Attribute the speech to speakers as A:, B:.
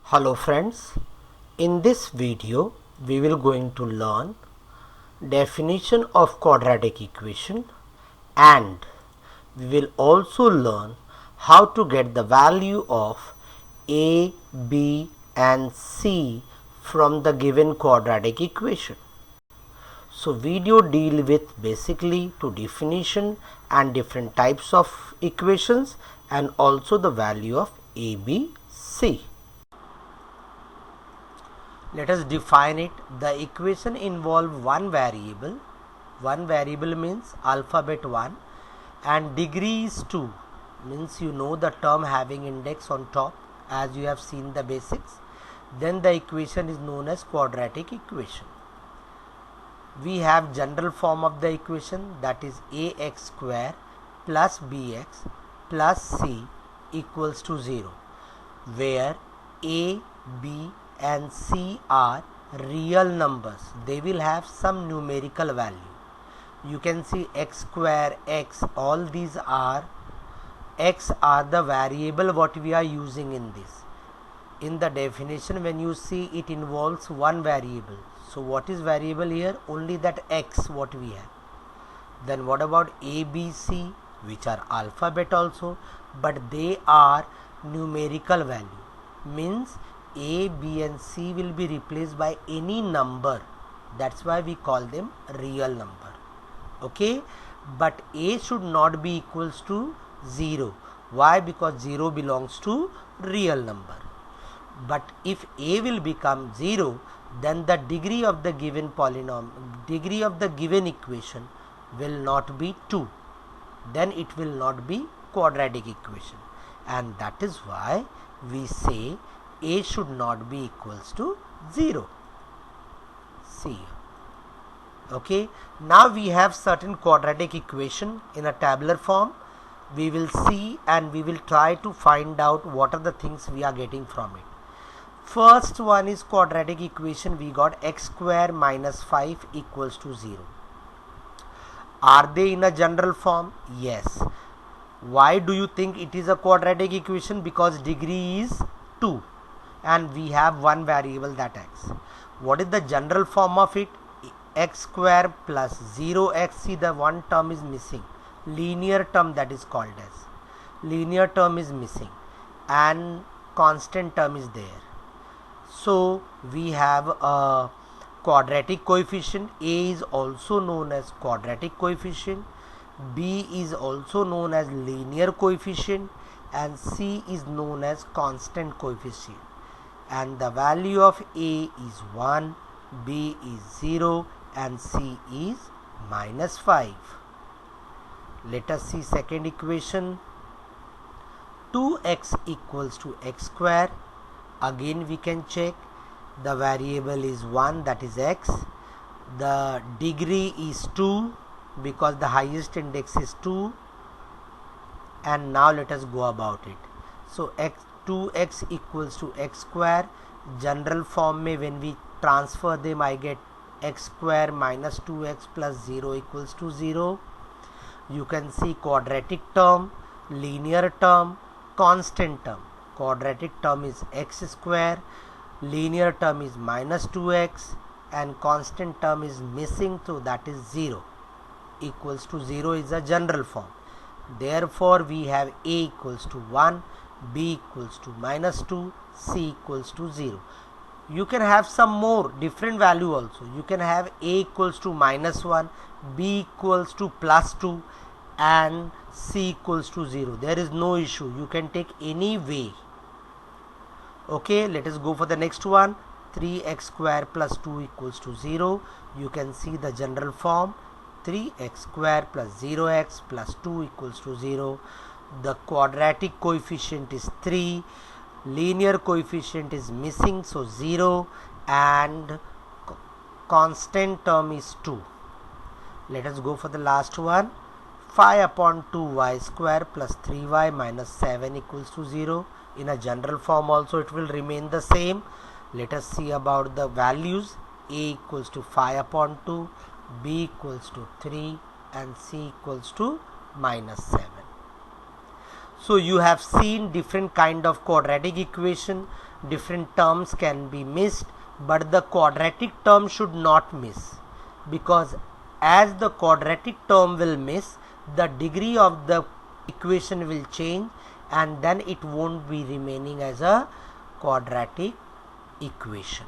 A: Hello friends, in this video we will going to learn definition of quadratic equation and we will also learn how to get the value of a, b and c from the given quadratic equation. So video deal with basically to definition and different types of equations and also the value of a, b, c. Let us define it. The equation involve one variable. One variable means alphabet 1 and degree is 2 means you know the term having index on top as you have seen the basics. Then the equation is known as quadratic equation. We have general form of the equation, that is ax square plus bx plus c equals to 0, where a, b and c are real numbers. They will have some numerical value. You can see x square, x, all these are x are the variable what we are using in this. In the definition, when you see, it involves one variable. So what is variable here? Only that x what we have. Then what about a, b, c, which are alphabet also, but they are numerical value, means a, b and c will be replaced by any number. That's why we call them real number. Okay, but a should not be equals to 0. Why? Because 0 belongs to real number. But if a will become 0, then the degree of the given degree of the given equation will not be 2. Then it will not be quadratic equation, and that is why we say a should not be equals to 0. See. Okay, now we have certain quadratic equation in a tabular form. We will see and we will try to find out what are the things we are getting from it. First one is quadratic equation. We got x square minus 5 equals to 0. Are they in a general form? Yes. Why do you think it is a quadratic equation? Because degree is 2 and we have one variable, that x. What is the general form of it? X square plus 0x. See, the one term is missing, linear term, that is called as linear term is missing and constant term is there. So we have a quadratic coefficient. A is also known as quadratic coefficient, b is also known as linear coefficient, and c is known as constant coefficient. And the value of a is 1, b is 0 and c is minus 5. Let us see second equation. 2x equals to x square. Again we can check. The variable is 1, that is x. The degree is 2 because the highest index is 2. And now let us go about it. So 2x equals to x square. General form mein when we transfer them, I get x square minus 2x plus 0 equals to 0. You can see quadratic term, linear term, constant term. Quadratic term is x square, linear term is minus 2x and constant term is missing, so that is 0. Equals to 0 is a general form. Therefore we have a equals to 1, b equals to minus 2, c equals to 0. You can have some more different value also. You can have a equals to minus 1, b equals to plus 2 and c equals to 0. There is no issue. You can take any way. Okay, let us go for the next one. 3x square plus 2 equals to 0. You can see the general form. 3x square plus 0x plus 2 equals to 0. The quadratic coefficient is 3. Linear coefficient is missing, so 0, and constant term is 2. Let us go for the last one. 5 upon 2y square plus 3y minus 7 equals to 0. In a general form also it will remain the same. Let us see about the values. A equals to 5 upon 2, b equals to 3 and c equals to minus 7. So you have seen different kind of quadratic equation, different terms can be missed, but the quadratic term should not miss, because as the quadratic term will miss, the degree of the equation will change and then it won't be remaining as a quadratic equation.